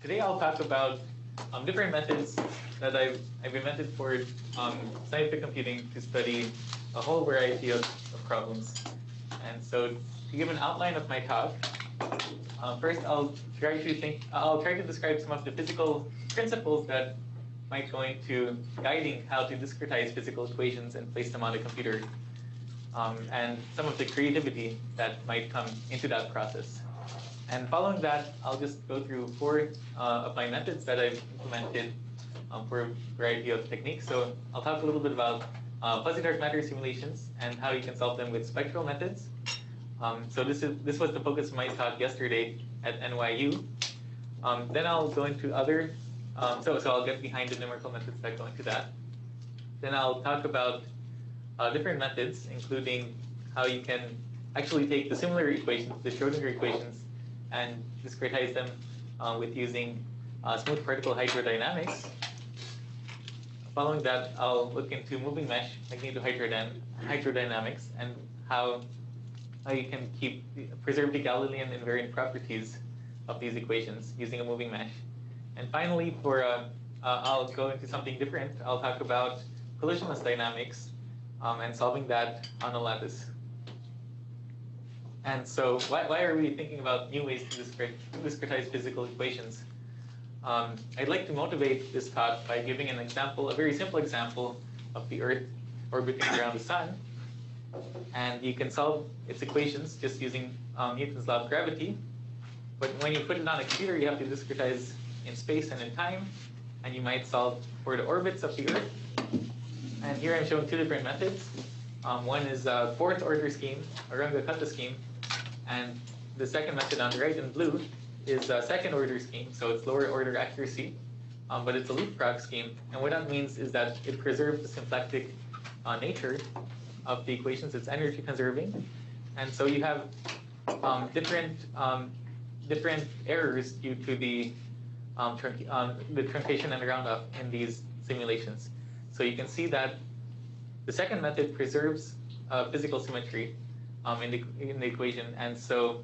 Today I'll talk about different methods that I've invented for scientific computing to study a whole variety of problems. And so to give an outline of my talk, first I'll try to describe some of the physical principles that might go into guiding how to discretize physical equations and place them on a computer, and some of the creativity that might come into that process. And following that, I'll just go through 4 of my methods that I've implemented for a variety of techniques. So I'll talk a little bit about fuzzy dark matter simulations and how you can solve them with spectral methods. So this was the focus of my talk yesterday at NYU. Then I'll go into other, so I'll get behind the numerical methods that go into that. Then I'll talk about different methods, including how you can actually take the similar equations, the Schrodinger equations, and discretize them with using smooth particle hydrodynamics. Following that, I'll look into moving mesh magnetohydrodynamics and how you can preserve the Galilean-invariant properties of these equations using a moving mesh. And finally, I'll go into something different. I'll talk about collisionless dynamics and solving that on a lattice. And so why are we thinking about new ways to discretize physical equations? I'd like to motivate this talk by giving an example, a very simple example of the Earth orbiting around the Sun. And you can solve its equations just using Newton's law of gravity. But when you put it on a computer, you have to discretize in space and in time. And you might solve for the orbits of the Earth. And here I'm showing 2 different methods. One is a 4th order scheme, a Runge-Kutta scheme. And the second method on the right in blue is a 2nd order scheme, so it's lower order accuracy, but it's a leapfrog scheme. And what that means is that it preserves the symplectic nature of the equations. It's energy conserving. And so you have different errors due to the truncation and roundoff in these simulations. So you can see that the second method preserves physical symmetry in the equation, and so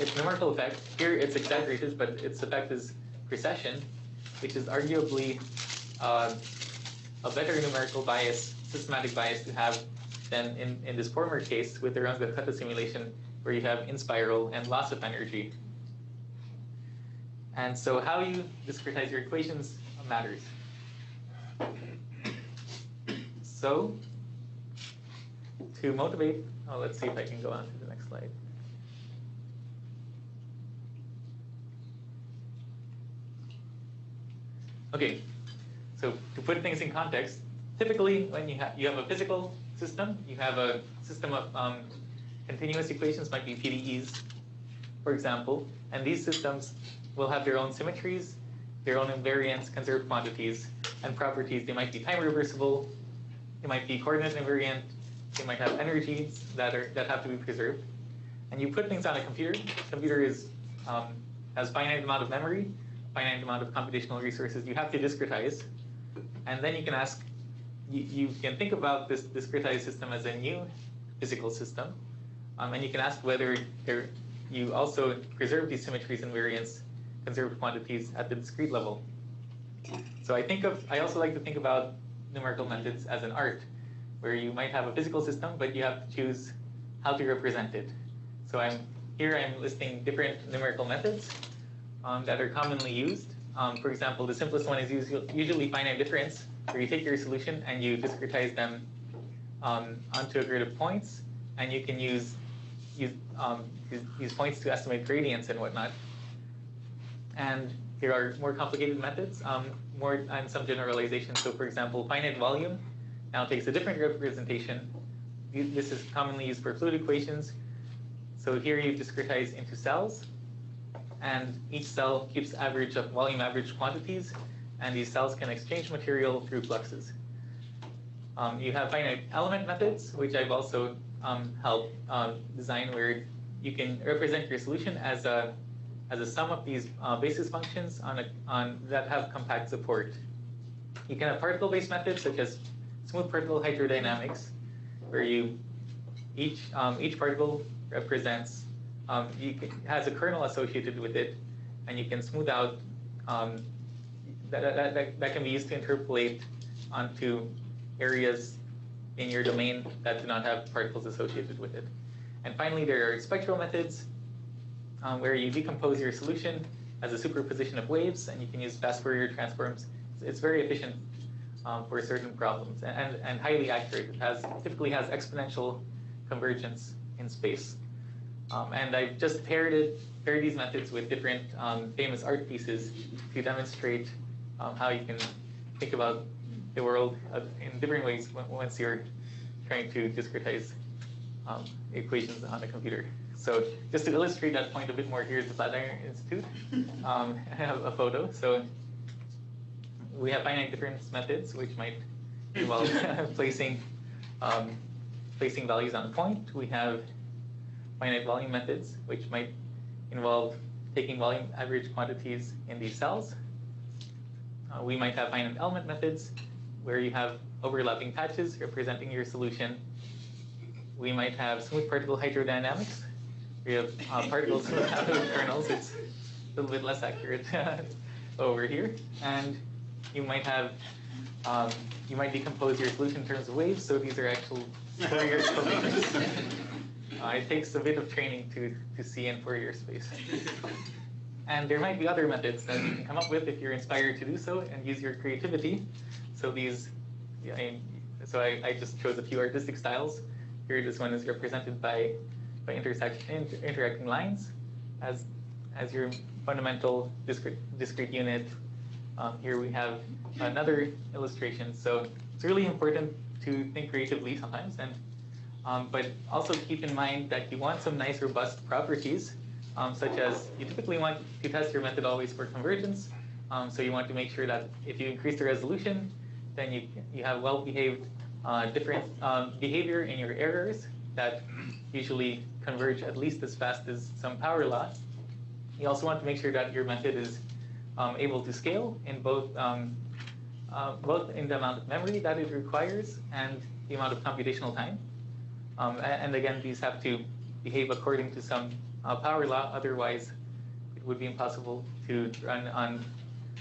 its numerical effect, here it's exaggerated, but its effect is precession, which is arguably a better numerical bias, systematic bias to have than in this former case with the Runge-Kutta simulation, where you have in spiral and loss of energy. And so how you discretize your equations matters. So to motivate, let's see if I can go on to the next slide. Okay, so to put things in context, typically when you have a physical system, you have a system of continuous equations, might be PDEs, for example, and these systems will have their own symmetries, their own invariants, conserved quantities, and properties. They might be time reversible, they might be coordinate invariant, they might have energies that have to be preserved. And you put things on a computer. The computer has finite amount of memory, finite amount of computational resources. You have to discretize. And then you can ask, you can think about this discretized system as a new physical system. And you can ask whether you also preserve these symmetries and variants, conserved quantities at the discrete level. So I also like to think about numerical methods as an art, where you might have a physical system, but you have to choose how to represent it. So I'm listing different numerical methods that are commonly used. For example, the simplest one is usually finite difference, where you take your solution and you discretize them onto a grid of points, and you can use points to estimate gradients and whatnot. And here are more complicated methods, and some generalizations. So for example, finite volume now takes a different representation. This is commonly used for fluid equations. So here you discretize into cells, and each cell keeps average of volume average quantities, and these cells can exchange material through fluxes. You have finite element methods, which I've also helped design, where you can represent your solution as a sum of these basis functions that have compact support. You can have particle-based methods such as smooth particle hydrodynamics, where each particle represents has a kernel associated with it, and you can smooth out, that can be used to interpolate onto areas in your domain that do not have particles associated with it. And finally, there are spectral methods, where you decompose your solution as a superposition of waves, and you can use fast Fourier transforms. It's very efficient for certain problems, and highly accurate. It typically has exponential convergence in space. And I've just paired these methods with different famous art pieces to demonstrate how you can think about the world in different ways once you're trying to discretize equations on a computer. So just to illustrate that point a bit more, here's the Flatiron Institute. I have a photo. So we have finite difference methods, which might involve placing values on a point. We have finite volume methods, which might involve taking volume average quantities in these cells. We might have finite element methods, where you have overlapping patches representing your solution. We might have smooth particle hydrodynamics. We have particles without kernels. It's a little bit less accurate over here. And you might have, you might decompose your solution in terms of waves. So these are actual Fourier solutions. It takes a bit of training to see in Fourier space. And there might be other methods that you can come up with if you're inspired to do so and use your creativity. So these, I just chose a few artistic styles. Here, this one is represented by interacting lines as your fundamental discrete unit. Here we have another illustration. So it's really important to think creatively sometimes, and but also keep in mind that you want some nice robust properties, such as you typically want to test your method always for convergence. So you want to make sure that if you increase the resolution, then you have well-behaved different behavior in your errors that usually converge at least as fast as some power law. You also want to make sure that your method is able to scale in both in the amount of memory that it requires and the amount of computational time. And again, these have to behave according to some power law. Otherwise, it would be impossible to run on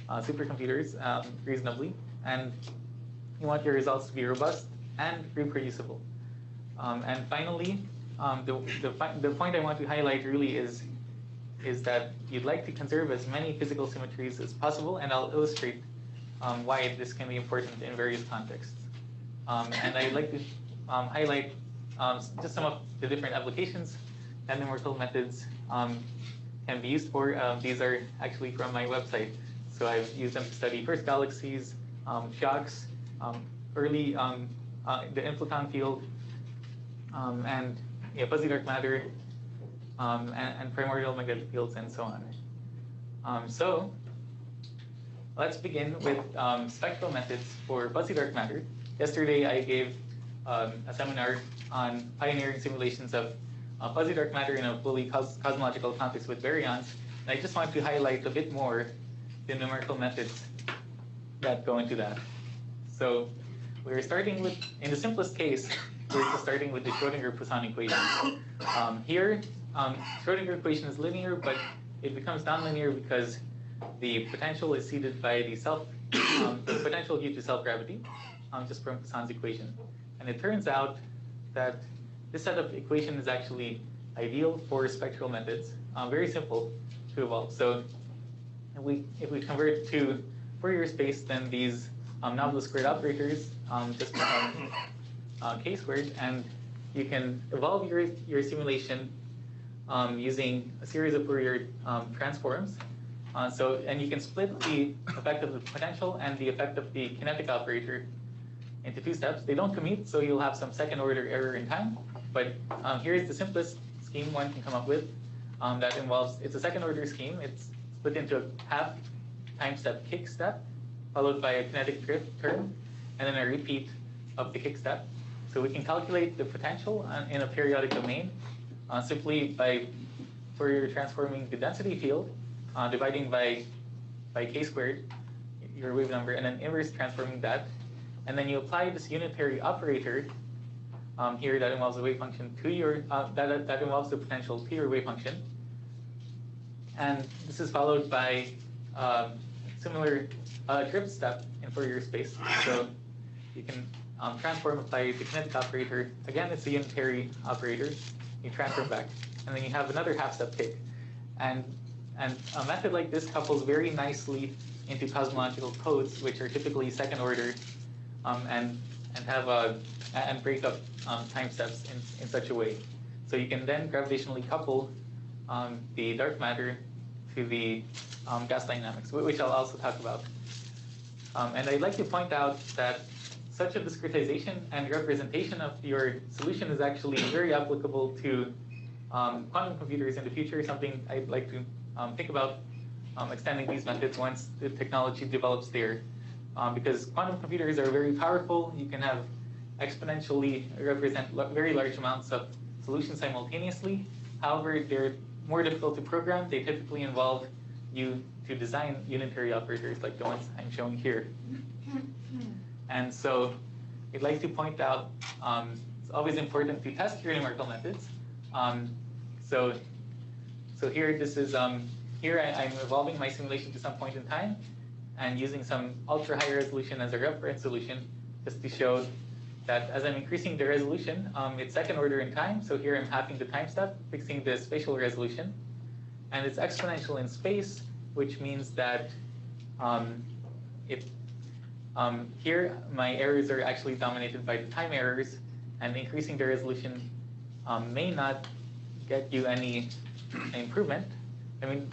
supercomputers reasonably. And you want your results to be robust and reproducible. And finally, the point I want to highlight really is that you'd like to conserve as many physical symmetries as possible, and I'll illustrate why this can be important in various contexts. And I'd like to highlight just some of the different applications that numerical methods can be used for. These are actually from my website. So I've used them to study first galaxies, shocks, early the inflaton field, and fuzzy dark matter, and primordial magnetic fields, and so on. So let's begin with spectral methods for fuzzy dark matter. Yesterday I gave a seminar on pioneering simulations of fuzzy dark matter in a fully cosmological context with baryons. And I just want to highlight a bit more the numerical methods that go into that. So we're starting with, in the simplest case, we're just starting with the Schrödinger Poisson equation. Here, Schrödinger equation is linear, but it becomes nonlinear because the potential is ceded by the potential due to self-gravity, just from Poisson's equation. And it turns out that this set of equation is actually ideal for spectral methods, very simple to evolve. So if we convert to Fourier space, then these nominal squared operators just become k squared, and you can evolve your simulation using a series of Fourier transforms. And you can split the effect of the potential and the effect of the kinetic operator into two steps. They don't commute, so you'll have some second order error in time. But here's the simplest scheme one can come up with that involves, it's a second order scheme. It's split into a half time step kick step, followed by a kinetic drift term, and then a repeat of the kick step. So we can calculate the potential in a periodic domain simply by Fourier transforming the density field, dividing by k squared, your wave number, and then inverse transforming that. And then you apply this unitary operator here that involves the wave function to your, that involves the potential to your wave function. And this is followed by similar drift step in Fourier space. So you can transform, apply the kinetic operator. Again, it's a unitary operator. You transform back. And then you have another half-step kick. And a method like this couples very nicely into cosmological codes, which are typically second order, and break up time steps in such a way. So you can then gravitationally couple the dark matter to the gas dynamics, which I'll also talk about. And I'd like to point out that such a discretization and representation of your solution is actually very applicable to quantum computers in the future, something I'd like to think about extending these methods once the technology develops there. Because quantum computers are very powerful. You can have exponentially represent very large amounts of solutions simultaneously. However, they're more difficult to program. They typically involve you to design unitary operators like the ones I'm showing here. And so I'd like to point out it's always important to test your numerical methods. So here, this is here I'm evolving my simulation to some point in time and using some ultra high resolution as a reference solution, just to show that as I'm increasing the resolution, it's second order in time. So here I'm halving the time step, fixing the spatial resolution, and it's exponential in space, which means that here my errors are actually dominated by the time errors, and increasing the resolution may not get you any improvement. I mean,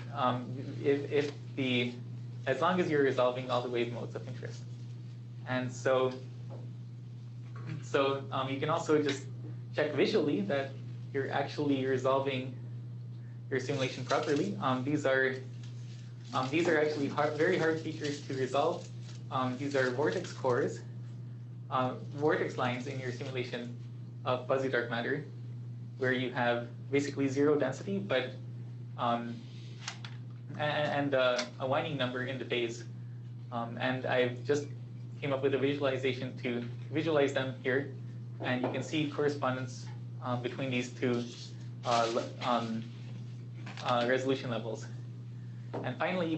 as long as you're resolving all the wave modes of interest. And so you can also just check visually that you're actually resolving your simulation properly. These are actually very hard features to resolve. These are vortex cores, vortex lines in your simulation of fuzzy dark matter, where you have basically zero density, but and a winding number in the phase. And I've just came up with a visualization to visualize them here, and you can see correspondence between these two resolution levels. And finally, you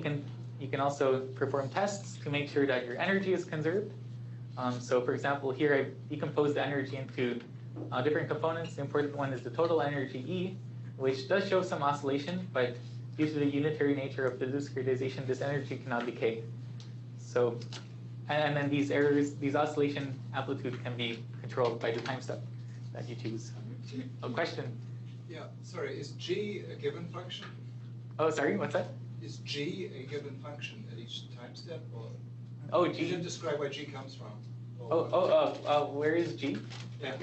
can also perform tests to make sure that your energy is conserved. So for example, here I've decomposed the energy into different components. The important one is the total energy E, which does show some oscillation, but due to the unitary nature of the discretization, this energy cannot decay. So, and then these errors, these oscillation amplitude can be controlled by the time step that you choose. A question? Yeah, sorry, is G a given function? Oh, sorry, what's that? Is G a given function at each time step? Or oh, G. You didn't describe where G comes from. Where is G? Yeah.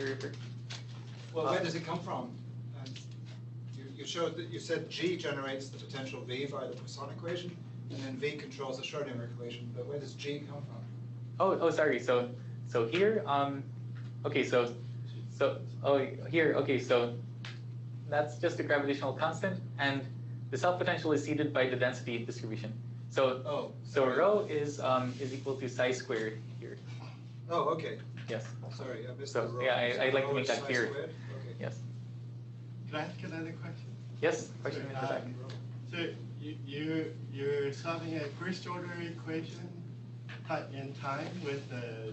Well, where does it come from? And you showed that you said G generates the potential V by the Poisson equation, and then V controls the Schrodinger equation. But where does G come from? Oh, sorry. So here, okay. So here, okay. So that's just a gravitational constant, and the self-potential is seeded by the density distribution. So rho is equal to psi squared here. Oh, okay. Yes. Sorry, I missed the rho. Yeah, I'd like to make that clear. Okay. Yes. Can I ask another question? Yes. Question in the back. So you're solving a first order equation in time with a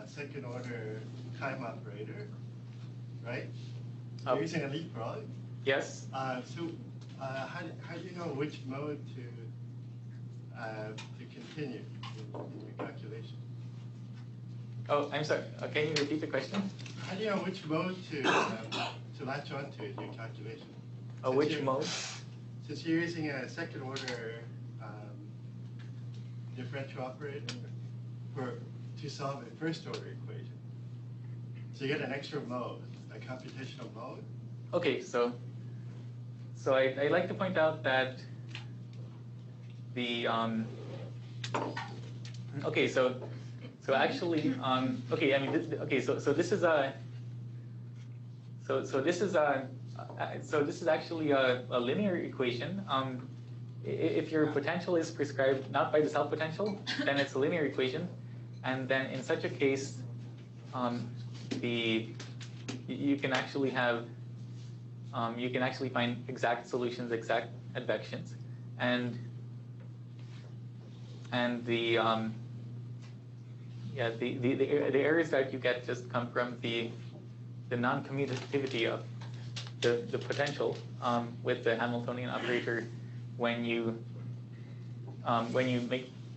second order time operator, right? You're using a leapfrog. Yes. How do you know which mode to continue in your calculation? Oh, I'm sorry. Can you repeat the question? How do you know which mode to latch onto in your calculation? Oh, which mode? Since you're using a second order differential operator to solve a first order equation, so you get an extra mode, a computational mode. Okay, so I'd like to point out that the okay, so actually okay, I mean okay, so this is a this is actually a linear equation. If your potential is prescribed not by the self-potential, then it's a linear equation, and then in such a case, you can actually have you can actually find exact solutions, exact advections, and the the errors that you get just come from the non-commutativity of the potential with the Hamiltonian operator when you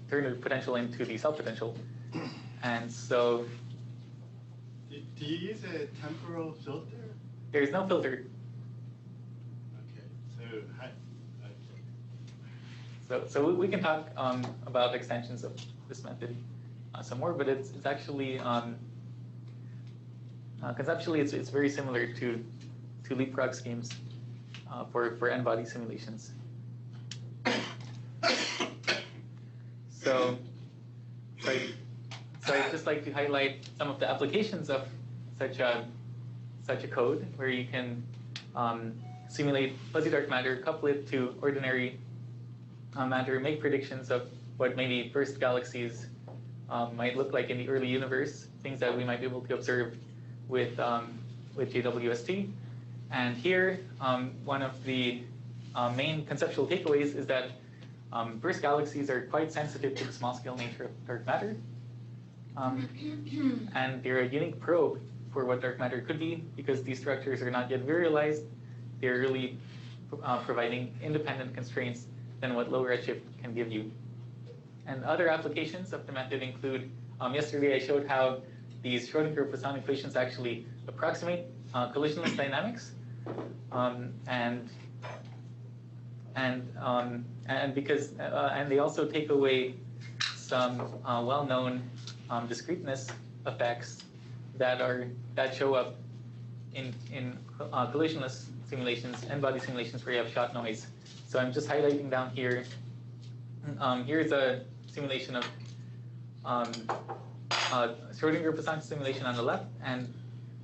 turn the potential into the self-potential. And so do you use a temporal filter? There's no filter. So we can talk about extensions of this method some more, but it's actually conceptually it's very similar to leapfrog schemes for n-body simulations. So I'd just like to highlight some of the applications of such a code where you can simulate fuzzy dark matter, couple it to ordinary matter, make predictions of what maybe first galaxies might look like in the early universe, things that we might be able to observe with JWST. And here, one of the main conceptual takeaways is that first galaxies are quite sensitive to the small-scale nature of dark matter. And they're a unique probe for what dark matter could be, because these structures are not yet virialized. They're really providing independent constraints than what low redshift can give you. And other applications of the method include, yesterday I showed how these Schrodinger Poisson equations actually approximate collisionless dynamics, and they also take away some well-known discreteness effects that show up in collisionless simulations, n-body simulations where you have shot noise. So I'm just highlighting down here. Here's a simulation of Schrodinger Poisson simulation on the left and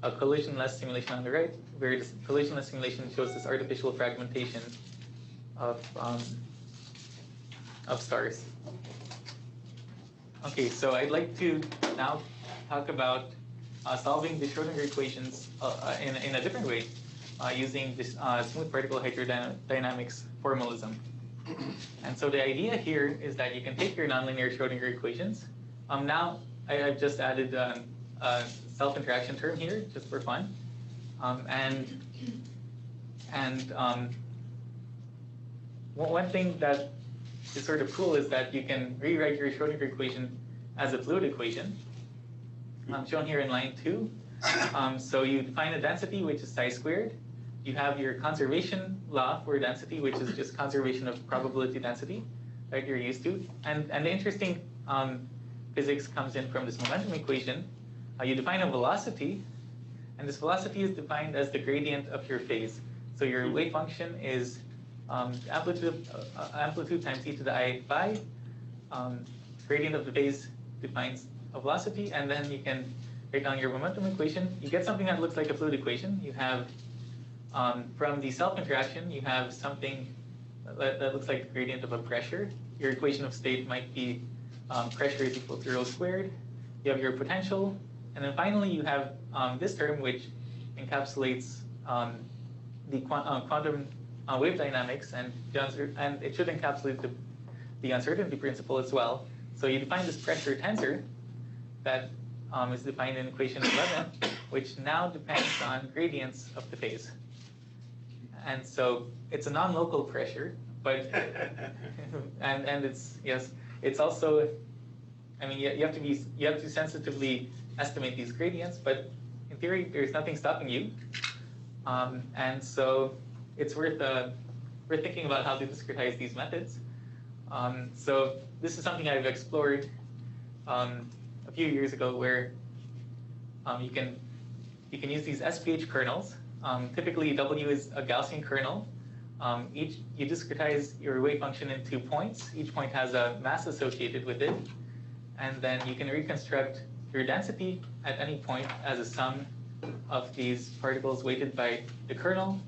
a collisionless simulation on the right, where this collisionless simulation shows this artificial fragmentation of stars. Okay, so I'd like to now talk about solving the Schrodinger equations in a different way, using this smooth particle hydrodynamics formalism. And so the idea here is that you can take your nonlinear Schrodinger equations. Now I've just added a self-interaction term here just for fun, one thing that is sort of cool is that you can rewrite your Schrodinger equation as a fluid equation, shown here in line 2. So you define a density, which is psi squared. You have your conservation law for density, which is just conservation of probability density that you're used to. And the interesting physics comes in from this momentum equation. You define a velocity, and this velocity is defined as the gradient of your phase. So your wave function is amplitude times e to the I phi. Gradient of the phase defines a velocity, and then you can write down your momentum equation. You get something that looks like a fluid equation. You have, from the self-interaction, you have something that looks like the gradient of a pressure. Your equation of state might be pressure is equal to rho squared. You have your potential, and then finally you have this term, which encapsulates the quantum wave dynamics, and it should encapsulate the uncertainty principle as well. So you define this pressure tensor that is defined in equation 11, which now depends on gradients of the phase. And so it's a non-local pressure, but and it's also, I mean, you have to sensitively estimate these gradients, but in theory there's nothing stopping you, and so it's worth thinking about how to discretize these methods. So this is something I've explored a few years ago, where you can use these SPH kernels. Typically, W is a Gaussian kernel. You discretize your wave function into points. Each point has a mass associated with it, and then you can reconstruct your density at any point as a sum of these particles weighted by the kernel.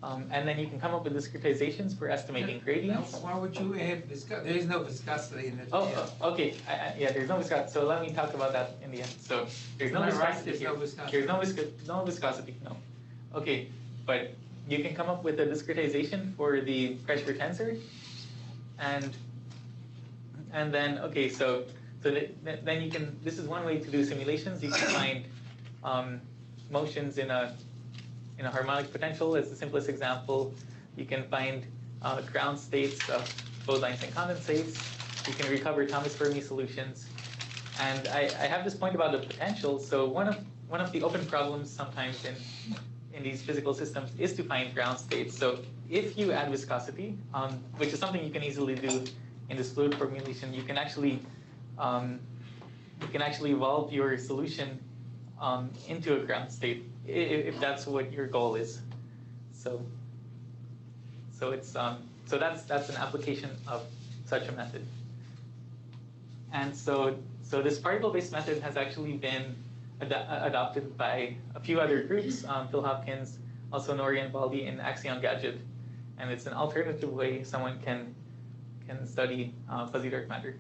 And then you can come up with discretizations for estimating gradients. Why would you add viscosity? There is no viscosity in it. Okay. Yeah, there's no viscosity. So let me talk about that in the end. So there's no viscosity here. There's no viscosity. No. Okay, but you can come up with a discretization for the pressure tensor, and then okay, so then you can. This is one way to do simulations. You can find motions in a harmonic potential as the simplest example. You can find ground states of bosons and condensates. You can recover Thomas Fermi solutions. And I have this point about the potential. So one of the open problems sometimes in these physical systems is to find ground states. So if you add viscosity, which is something you can easily do in this fluid formulation, you can actually evolve your solution into a ground state if that's what your goal is. So that's an application of such a method. And so this particle-based method has actually been adopted by a few other groups, Phil Hopkins, also Nori and Baldi in Axion Gadget, and it's an alternative way someone can study fuzzy dark matter.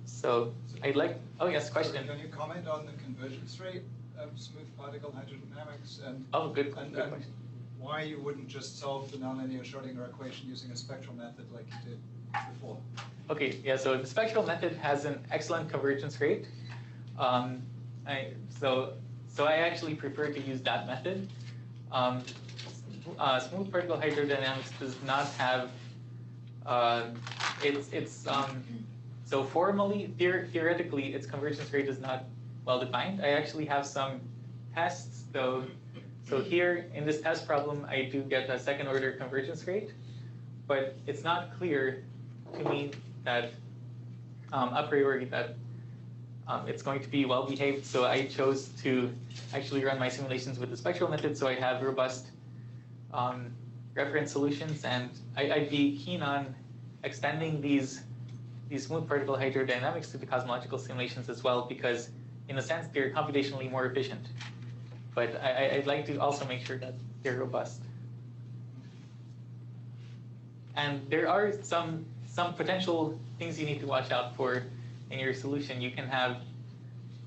So I'd like, oh yes, question. Can you comment on the convergence rate of smooth particle hydrodynamics and good and question. why you wouldn't just solve the nonlinear Schrodinger equation using a spectral method like you did before? Okay, yeah, so the spectral method has an excellent convergence rate. So I actually prefer to use that method. Smooth particle hydrodynamics does not have, so formally, theoretically, its convergence rate is not well defined. I actually have some tests though. So here in this test problem, I do get a second order convergence rate, but it's not clear to me that a priori that it's going to be well behaved. So I chose to actually run my simulations with the spectral method. So I have robust reference solutions, and I'd be keen on extending these smooth particle hydrodynamics to the cosmological simulations as well, because in a sense they're computationally more efficient. But I'd like to also make sure that they're robust. And there are some potential things you need to watch out for in your solution. You can have,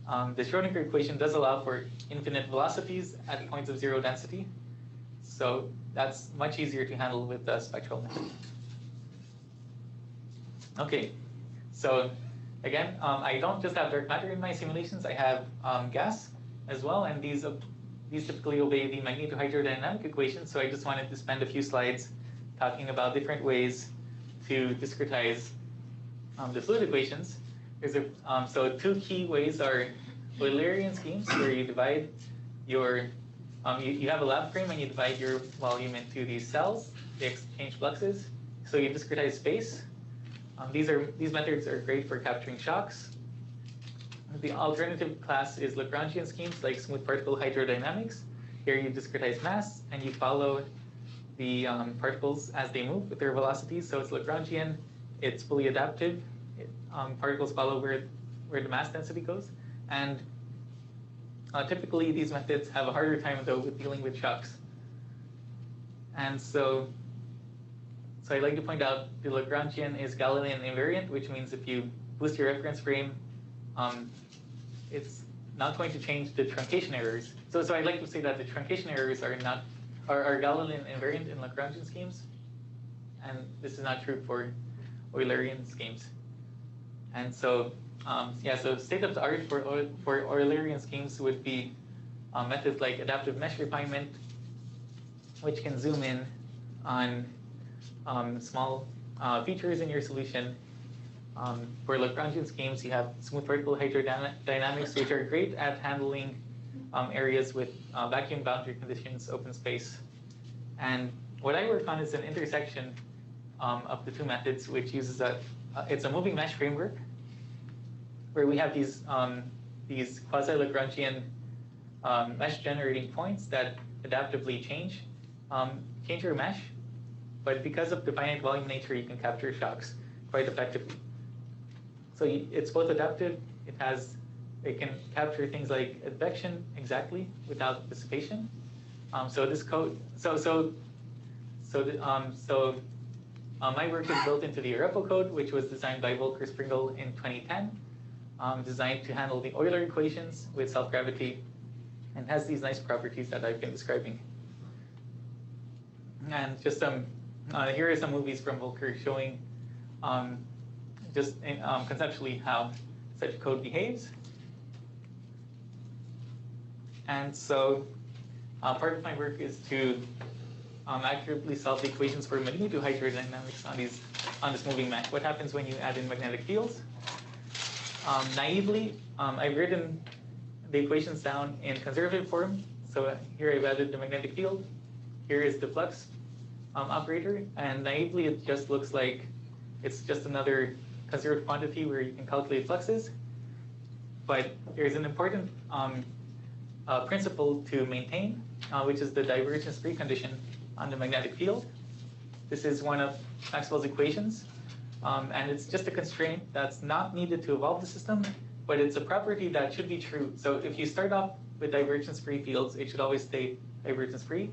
the Schrodinger equation does allow for infinite velocities at points of zero density. So that's much easier to handle with the spectral method. Okay, so again, I don't just have dark matter in my simulations, I have gas as well, and these typically obey the magnetohydrodynamic equation, so I just wanted to spend a few slides talking about different ways to discretize the fluid equations. So two key ways are Eulerian schemes, where you divide your, you have a lab frame and you divide your volume into these cells, they exchange fluxes, so you discretize space. These methods are great for capturing shocks. The alternative class is Lagrangian schemes like smooth particle hydrodynamics. Here you discretize mass and you follow the particles as they move with their velocities. So it's Lagrangian, it's fully adaptive. Particles follow where the mass density goes. And typically these methods have a harder time though with dealing with shocks. And so I'd like to point out the Lagrangian is Galilean-invariant, which means if you boost your reference frame, it's not going to change the truncation errors. So I'd like to say that the truncation errors are Galilean-invariant in Lagrangian schemes, and this is not true for Eulerian schemes. And so, so state of the art for Eulerian schemes would be methods like adaptive mesh refinement, which can zoom in on small features in your solution. For Lagrangian schemes, you have smooth particle hydrodynamics, which are great at handling areas with vacuum boundary conditions, open space. And what I work on is an intersection of the two methods, which uses it's a moving mesh framework, where we have these quasi-Lagrangian mesh generating points that adaptively change your mesh. But because of the finite volume nature, you can capture shocks quite effectively. So it's both adaptive. It can capture things like advection exactly without dissipation. So this code. My work is built into the Arepo code, which was designed by Volker Springle in 2010, designed to handle the Euler equations with self-gravity, and has these nice properties that I've been describing. And just some here are some movies from Volcker showing just conceptually how such code behaves. And so part of my work is to accurately solve the equations for magnetohydrodynamics on this moving mesh. What happens when you add in magnetic fields? Naively, I've written the equations down in conservative form. So here I've added the magnetic field. Here is the flux operator. And naively, it just looks like it's just another conserved quantity where you can calculate fluxes. But there's an important principle to maintain, which is the divergence precondition on the magnetic field. This is one of Maxwell's equations. And it's just a constraint that's not needed to evolve the system, but it's a property that should be true. So if you start off with divergence-free fields, it should always stay divergence-free.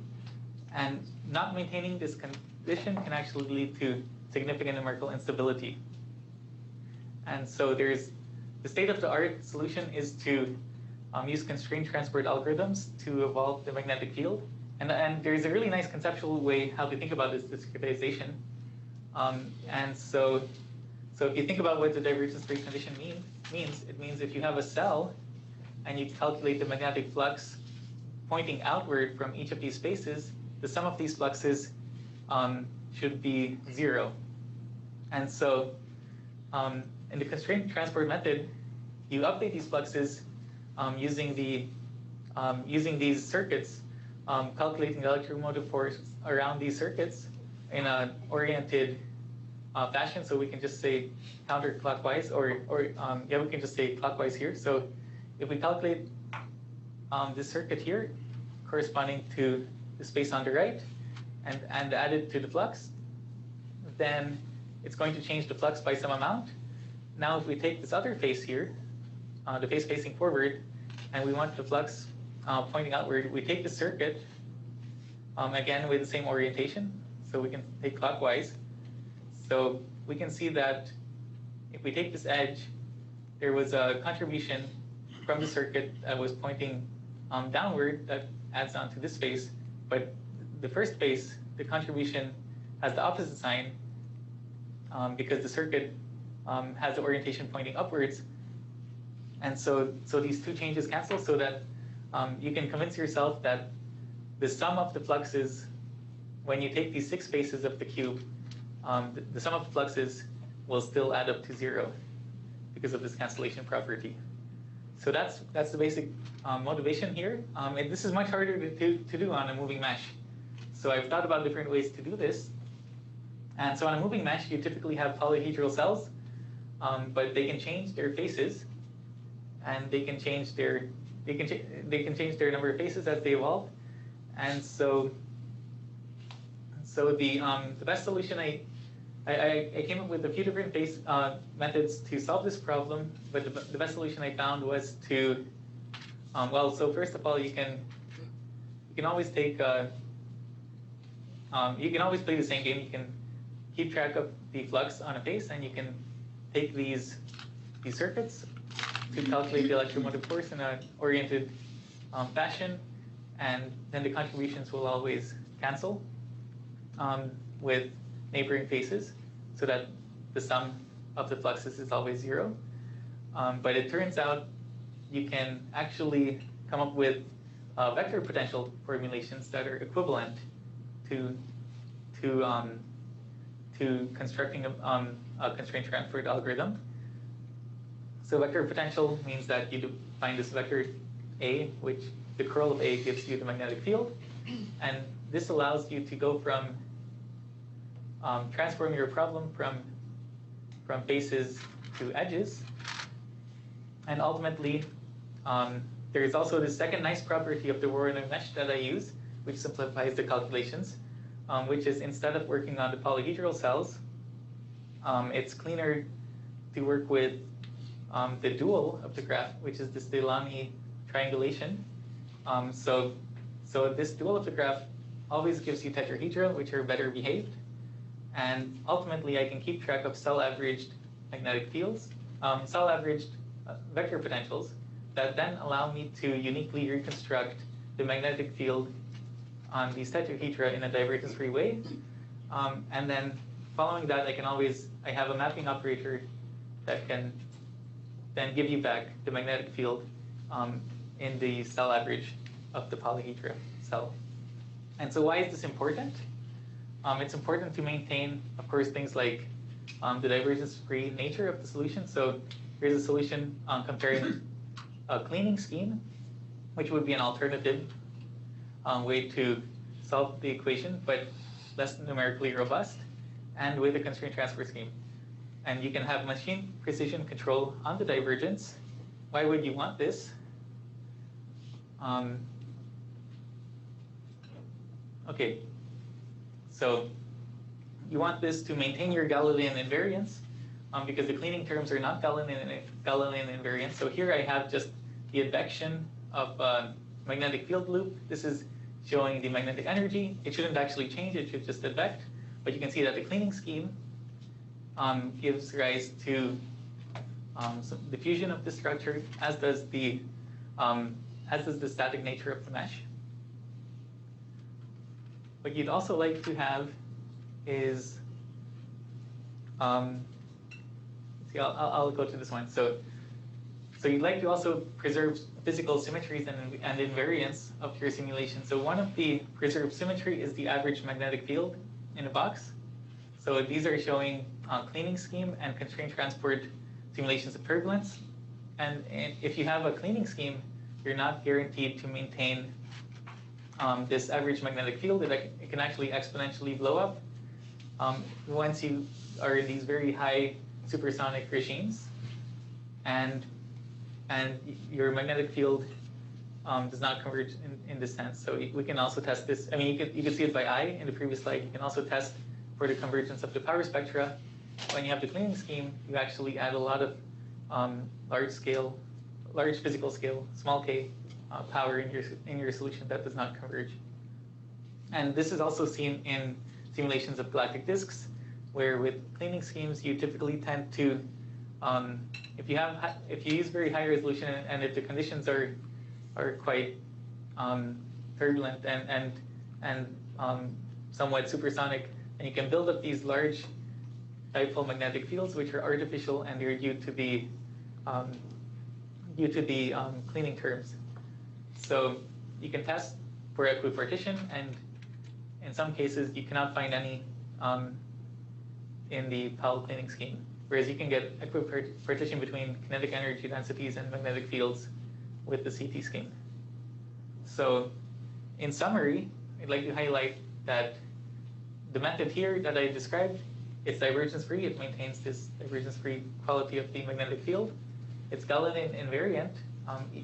And not maintaining this condition can actually lead to significant numerical instability. And so there's the state-of-the-art solution is to use constraint transport algorithms to evolve the magnetic field. And there's a really nice conceptual way how to think about this discretization. And so if you think about what the divergence precondition means, it means if you have a cell and you calculate the magnetic flux pointing outward from each of these spaces, the sum of these fluxes should be 0. And so in the constraint transport method, you update these fluxes using these circuits, calculating the electromotive force around these circuits in an oriented fashion. So we can just say counterclockwise, or yeah, we can just say clockwise here. So if we calculate this circuit here, corresponding to the space on the right, and add it to the flux, then it's going to change the flux by some amount. Now if we take this other face here, the face facing forward, and we want the flux pointing outward, we take the circuit, again with the same orientation, so we can take clockwise. So we can see that if we take this edge, there was a contribution from the circuit that was pointing downward that adds on to this face, but the first face, the contribution has the opposite sign because the circuit has the orientation pointing upwards. And so these two changes cancel, so that you can convince yourself that the sum of the fluxes, when you take these 6 faces of the cube, the sum of the fluxes will still add up to 0 because of this cancellation property. So that's the basic motivation here. And this is much harder to do on a moving mesh. So I've thought about different ways to do this. And so on a moving mesh, you typically have polyhedral cells, but they can change their faces, and they can change their number of faces as they evolve. And so the best solution, I came up with a few different methods to solve this problem, but the best solution I found was to well, so first of all, you can always take you can always play the same game. You can keep track of the flux on a face, and you can take these circuits to calculate the electromotive force in an oriented fashion, and then the contributions will always cancel with neighboring faces, so that the sum of the fluxes is always 0. But it turns out you can actually come up with vector potential formulations that are equivalent to constructing a constraint transport algorithm. So vector potential means that you define this vector A, which the curl of A gives you the magnetic field. And this allows you to go from transform your problem from faces to edges. And ultimately, there's also the second nice property of the Voronoi mesh that I use, which simplifies the calculations, which is instead of working on the polyhedral cells, it's cleaner to work with the dual of the graph, which is this Delaunay triangulation. So this dual of the graph always gives you tetrahedra, which are better behaved. And ultimately, I can keep track of cell-averaged magnetic fields, cell-averaged vector potentials that then allow me to uniquely reconstruct the magnetic field on these tetrahedra in a divergence-free way. And then following that, I have a mapping operator that can then give you back the magnetic field in the cell average of the polyhedra cell. And so why is this important? It's important to maintain, of course, things like the divergence-free nature of the solution. So here's a solution comparing a cleaning scheme, which would be an alternative way to solve the equation, but less numerically robust, and with a constraint transfer scheme. And you can have machine precision control on the divergence. Why would you want this? Okay, so you want this to maintain your Galilean invariance because the cleaning terms are not Galilean invariant. So here I have just the advection of magnetic field loop. This is showing the magnetic energy. It shouldn't actually change, it should just advect. But you can see that the cleaning scheme gives rise to some diffusion of the structure, as does the static nature of the mesh. What you'd also like to have is, see, I'll go to this one. So you'd like to also preserve physical symmetries and invariants of your simulation. So one of the preserved symmetry is the average magnetic field in a box. So these are showing cleaning scheme and constraint transport simulations of turbulence. And if you have a cleaning scheme, you're not guaranteed to maintain this average magnetic field. It can actually exponentially blow up once you are in these very high supersonic regimes, and your magnetic field does not converge in this sense. So we can also test this. I mean, you could see it by eye in the previous slide. You can also test for the convergence of the power spectra. When you have the cleaning scheme, you actually add a lot of large physical scale, small k, power in your solution that does not converge. And this is also seen in simulations of galactic disks, where with cleaning schemes you typically tend to, if you use very high resolution and if the conditions are quite turbulent and somewhat supersonic, and you can build up these large dipole magnetic fields, which are artificial and they're due to the cleaning terms. So you can test for equipartition, and in some cases you cannot find any in the Powell cleaning scheme, whereas you can get equipartition between kinetic energy densities and magnetic fields with the CT scheme. So in summary, I'd like to highlight that the method here that I described, it's divergence-free. It maintains this divergence-free quality of the magnetic field. It's Galilean-invariant,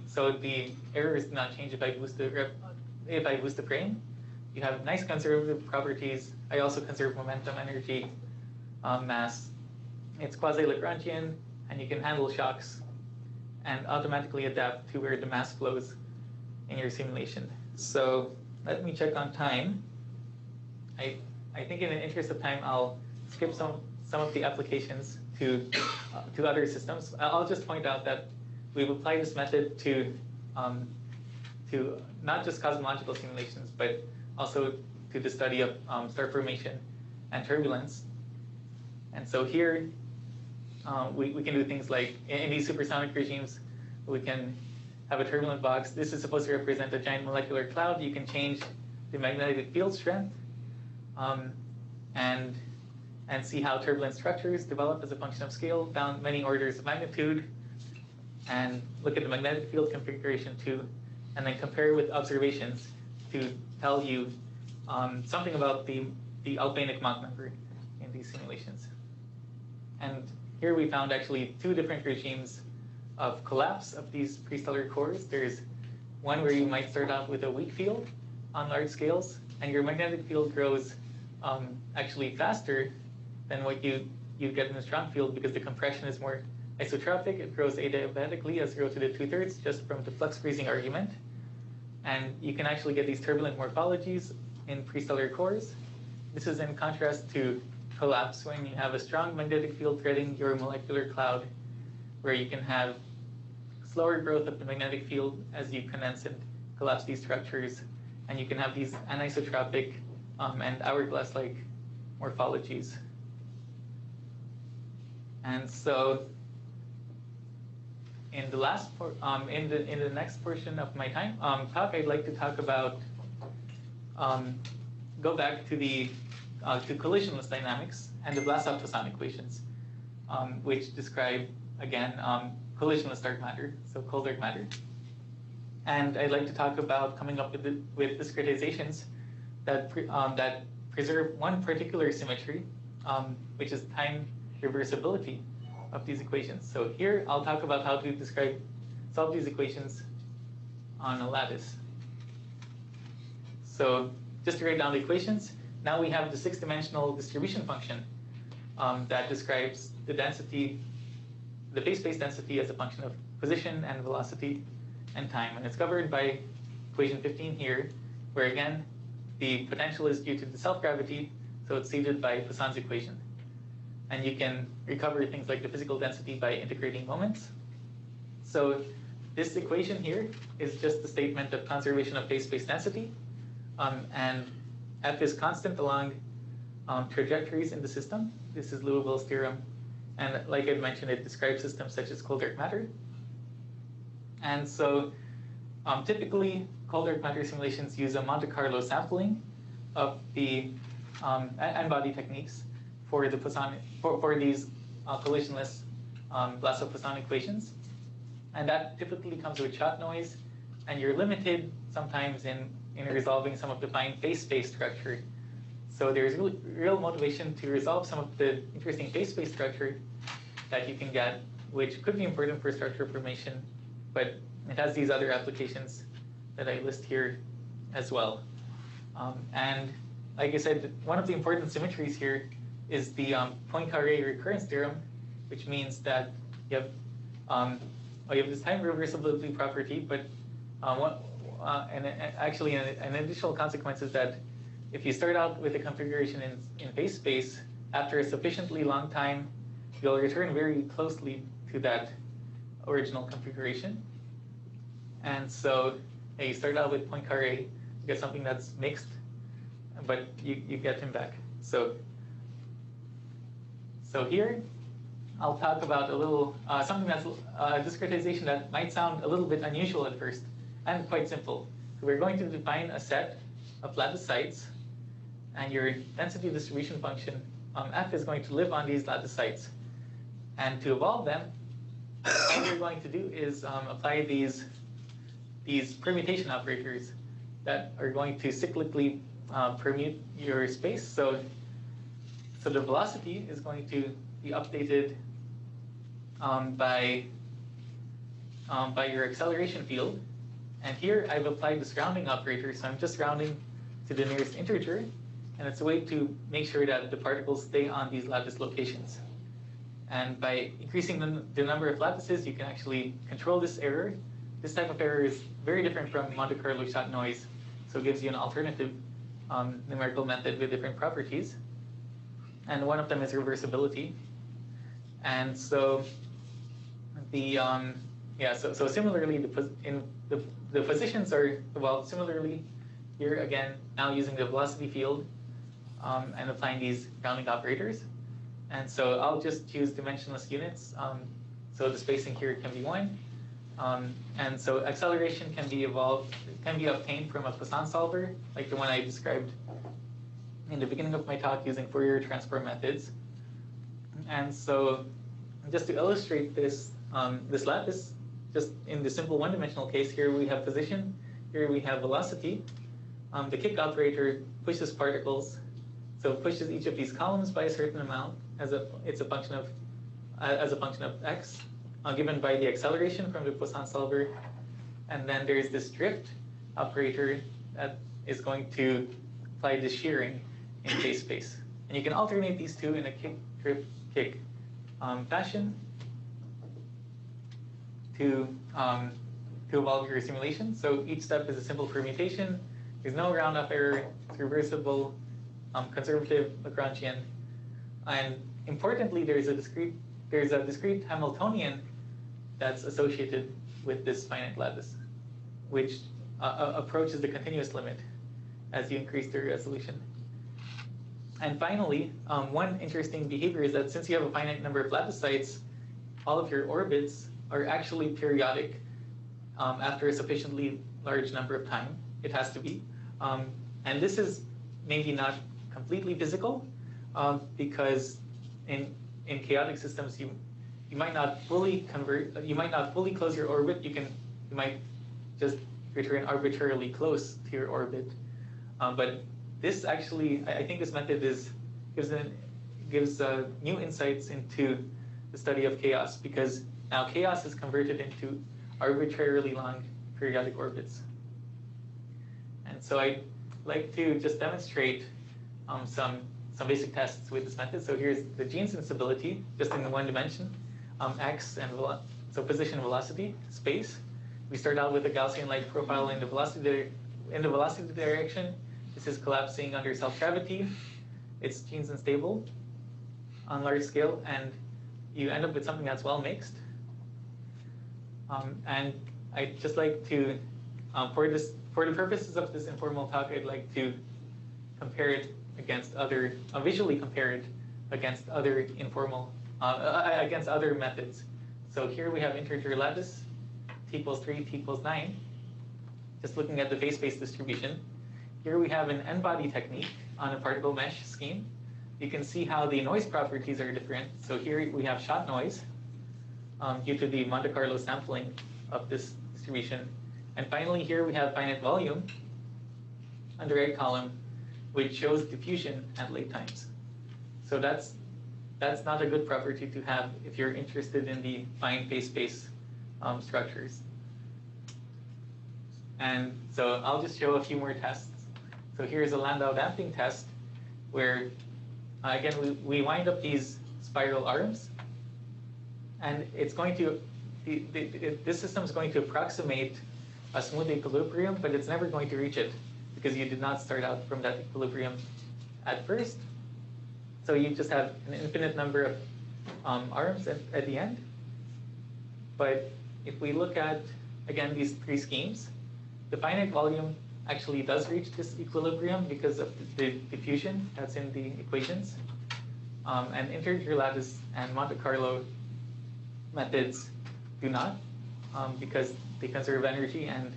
so the errors do not change if I boost the frame. You have nice conservative properties. I also conserve momentum, energy, mass. It's quasi-Lagrangian, and you can handle shocks and automatically adapt to where the mass flows in your simulation. So let me check on time. I think in the interest of time, I'll skip some of the applications to other systems. I'll just point out that we've applied this method to not just cosmological simulations, but also to the study of star formation and turbulence. And so here, we can do things like, in these supersonic regimes, we can have a turbulent box. This is supposed to represent a giant molecular cloud. You can change the magnetic field strength and see how turbulent structures develop as a function of scale down many orders of magnitude, and look at the magnetic field configuration too, and then compare with observations to tell you something about the Alfvénic Mach number in these simulations. And here we found actually two different regimes of collapse of these prestellar cores. There's one where you might start out with a weak field on large scales, and your magnetic field grows actually faster than what you get in a strong field because the compression is more isotropic. It grows adiabatically as 0 to the 2/3 just from the flux freezing argument. And you can actually get these turbulent morphologies in prestellar cores. This is in contrast to collapse when you have a strong magnetic field threading your molecular cloud, where you can have slower growth of the magnetic field as you condense and collapse these structures, and you can have these anisotropic and hourglass-like morphologies. And so in the in the next portion of my talk, I'd like to talk about go back to the to collisionless dynamics and the Vlasov Poisson equations, which describe again collisionless dark matter, so cold dark matter. And I'd like to talk about coming up with discretizations that that preserve one particular symmetry, which is time reversibility of these equations. So here I'll talk about how to solve these equations on a lattice. So just to write down the equations, now we have the 6-dimensional distribution function that describes the density, the phase space density as a function of position and velocity and time. And it's covered by equation 15 here, where again, the potential is due to the self-gravity, so it's seated by Poisson's equation. And you can recover things like the physical density by integrating moments. So this equation here is just the statement of conservation of phase space density. And F is constant along trajectories in the system. This is Liouville's theorem. And like I mentioned, it describes systems such as cold dark matter. And so typically, cold dark matter simulations use a Monte Carlo sampling of the n-body techniques for the Poisson, for these collisionless Vlasov Poisson equations. And that typically comes with shot noise, and you're limited sometimes in resolving some of the fine phase space structure. So there's real motivation to resolve some of the interesting phase space structure that you can get, which could be important for structure formation, but it has these other applications that I list here as well. And like I said, one of the important symmetries here is the Poincare recurrence theorem, which means that you have this time reversibility property, but actually an additional consequence is that if you start out with a configuration in phase space, after a sufficiently long time, you'll return very closely to that original configuration. And so you start out with Poincare, you get something that's mixed, but you get him back. So here, I'll talk about a little, something that's a discretization that might sound a little bit unusual at first, and quite simple. So we're going to define a set of lattice sites, and your density distribution function, F, is going to live on these lattice sites. And to evolve them, all we're going to do is apply these permutation operators that are going to cyclically permute your space. So the velocity is going to be updated by your acceleration field. And here I've applied this rounding operator, so I'm just rounding to the nearest integer. And it's a way to make sure that the particles stay on these lattice locations. And by increasing the number of lattices, you can actually control this error. This type of error is very different from Monte Carlo shot noise, so it gives you an alternative numerical method with different properties. And one of them is reversibility. And so so similarly, the positions are evolved similarly here again, now using the velocity field and applying these rounding operators. And so I'll just choose dimensionless units. So the spacing here can be 1. And so acceleration can be obtained from a Poisson solver, like the one I described in the beginning of my talk using Fourier transform methods. And so just to illustrate this, this lattice, just in the simple one-dimensional case, here we have position, here we have velocity. The kick operator pushes particles, so it pushes each of these columns by a certain amount as a function of x, given by the acceleration from the Poisson solver. And then there's this drift operator that is going to apply the shearing in phase space. And you can alternate these two in a kick, drift, kick fashion to evolve your simulation. So each step is a simple permutation. There's no round-off error. It's reversible, conservative, Lagrangian. And importantly, there's a discrete Hamiltonian that's associated with this finite lattice, which approaches the continuous limit as you increase the resolution. And finally, one interesting behavior is that since you have a finite number of lattice sites, all of your orbits are actually periodic after a sufficiently large number of time. It has to be. And this is maybe not completely physical because in chaotic systems, you might not fully convert, you might not fully close your orbit. You might just return arbitrarily close to your orbit. But this actually, I think this method gives new insights into the study of chaos, because now chaos is converted into arbitrarily long periodic orbits. And so I'd like to just demonstrate some basic tests with this method. So here's the Jeans instability, just in the one dimension, x and so position, velocity, space. We start out with a Gaussian light profile in the velocity direction. This is collapsing under self-gravity. It's Jeans unstable on large scale, and you end up with something that's well mixed. And I'd just like to, for the purposes of this informal talk, I'd like to compare it against visually compare it against other informal, against other methods. So here we have integer lattice, t equals 3, t equals 9. Just looking at the phase-space distribution. Here we have an n-body technique on a particle mesh scheme. You can see how the noise properties are different. So here we have shot noise due to the Monte Carlo sampling of this distribution. And finally, here we have finite volume on the right column, which shows diffusion at late times. So that's not a good property to have if you're interested in the fine phase-space structures. And so I'll just show a few more tests. So here's a Landau damping test where, again, we wind up these spiral arms, and it's going to, this system is going to approximate a smooth equilibrium, but it's never going to reach it because you did not start out from that equilibrium at first. So you just have an infinite number of arms at the end. But if we look at, again, these three schemes, the finite volume actually does reach this equilibrium because of the diffusion that's in the equations. And integer lattice and Monte Carlo methods do not because they conserve energy. And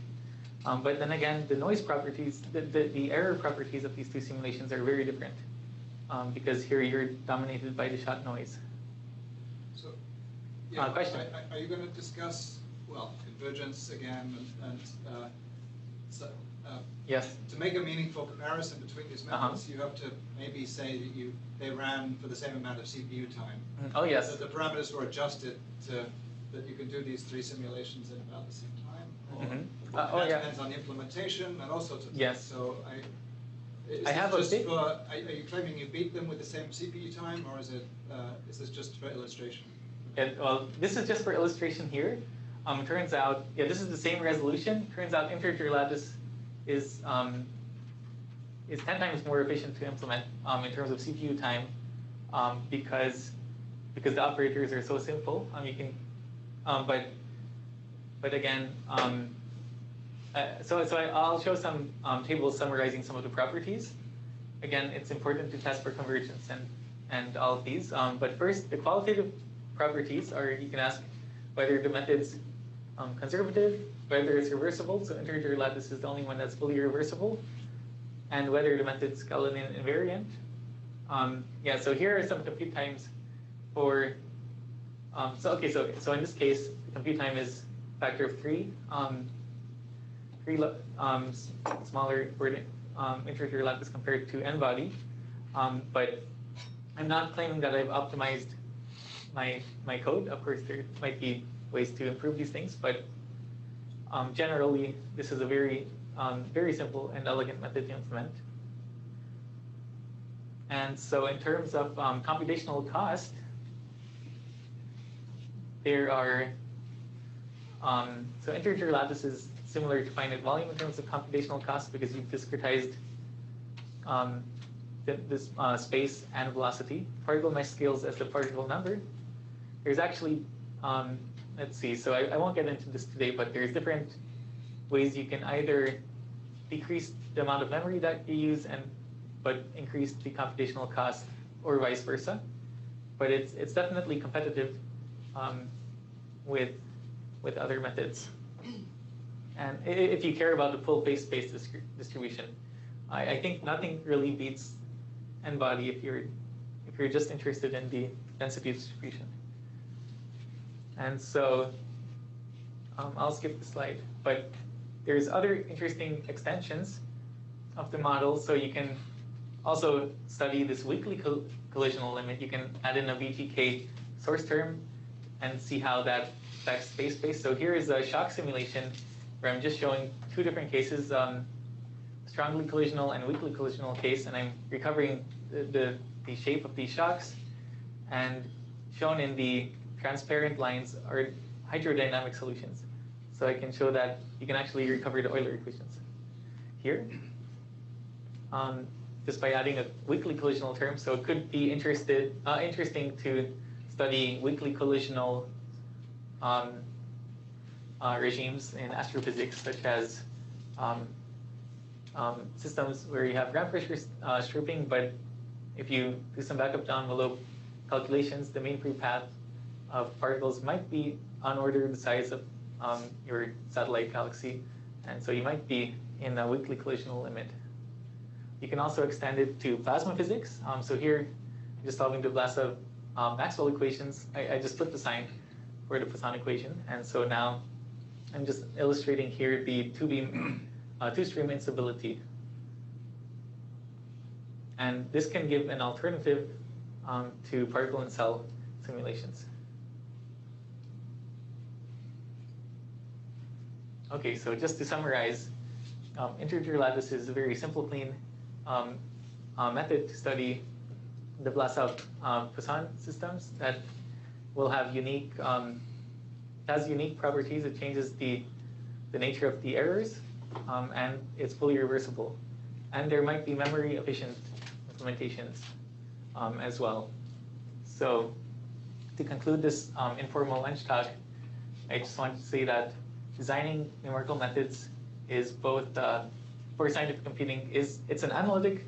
but then again, the noise properties, the error properties of these two simulations are very different because here you're dominated by the shot noise. So, yeah, question? Are you going to discuss, well, convergence again and yes. To make a meaningful comparison between these methods, you have to maybe say that they ran for the same amount of CPU time. Oh, yes. That the parameters were adjusted to that you can do these three simulations in about the same time. Or that depends on the implementation and all sorts of things. Yes. So I have a bit. Are you claiming you beat them with the same CPU time, or is this just for illustration? Well, this is just for illustration here. Turns out, yeah, this is the same resolution. Turns out integer lattice is 10 times more efficient to implement in terms of CPU time because the operators are so simple. You can, but again, so I'll show some tables summarizing some of the properties. Again, it's important to test for convergence and all of these. But first, the qualitative properties are, you can ask whether the method's conservative, whether it's reversible, so integer lattice is the only one that's fully reversible, and whether the method's Galilean-invariant. Yeah, so here are some compute times for, so in this case, the compute time is a factor of 3, smaller for integer lattice compared to n-body, but I'm not claiming that I've optimized my code. Of course, there might be ways to improve these things, but generally, this is a very simple and elegant method to implement. And so in terms of computational cost, there are, so integer lattice is similar to finite volume in terms of computational cost because you've discretized this space and velocity. Particle mesh scales as the particle number. There's actually, let's see, so I won't get into this today, but there's different ways you can either decrease the amount of memory that you use and but increase the computational cost, or vice versa. But it's definitely competitive with other methods. And if you care about the full phase-space distribution, I think nothing really beats n-body if you're just interested in the density distribution. And so I'll skip the slide, but there's other interesting extensions of the model. So you can also study this weakly collisional limit. You can add in a VGK source term and see how that affects phase-space. So here is a shock simulation where I'm just showing two different cases, strongly collisional and weakly collisional case, and I'm recovering the shape of these shocks. And shown in the transparent lines are hydrodynamic solutions. So I can show that you can actually recover the Euler equations here, just by adding a weakly collisional term. So it could be interesting to study weakly collisional regimes in astrophysics, such as systems where you have ground pressure stripping, but if you do some backup down envelope calculations, the mean free path of particles might be on order the size of your satellite galaxy, and so you might be in a weakly collisional limit. You can also extend it to plasma physics. So here, I'm just solving the Vlasov Maxwell equations. I just put the sign for the Poisson equation, and so now I'm just illustrating here the two-stream instability. And this can give an alternative to particle and cell simulations. Okay, so just to summarize, integer lattice is a very simple, clean method to study the Vlasov Poisson systems that will have unique properties. It changes the nature of the errors, and it's fully reversible. And there might be memory efficient implementations as well. So to conclude this informal lunch talk, I just want to say that designing numerical methods is both, for scientific computing, it's an analytic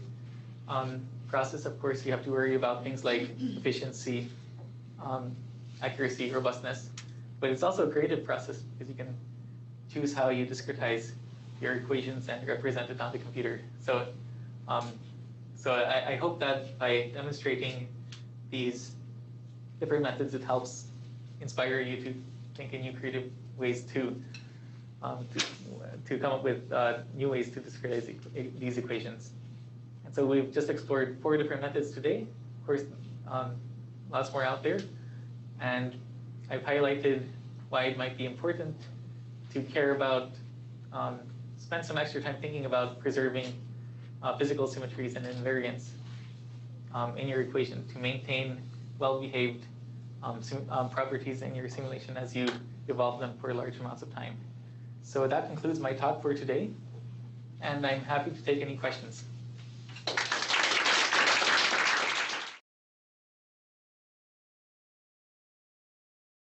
process. Of course, you have to worry about things like efficiency, accuracy, robustness, but it's also a creative process because you can choose how you discretize your equations and represent it on the computer. So, I hope that by demonstrating these different methods, it helps inspire you to think in new creative ways to come up with new ways to discretize these equations. And so we've just explored 4 different methods today. Of course, lots more out there. And I've highlighted why it might be important to care about, spend some extra time thinking about preserving physical symmetries and invariants in your equation to maintain well-behaved properties in your simulation as you evolve them for large amounts of time. So that concludes my talk for today, and I'm happy to take any questions.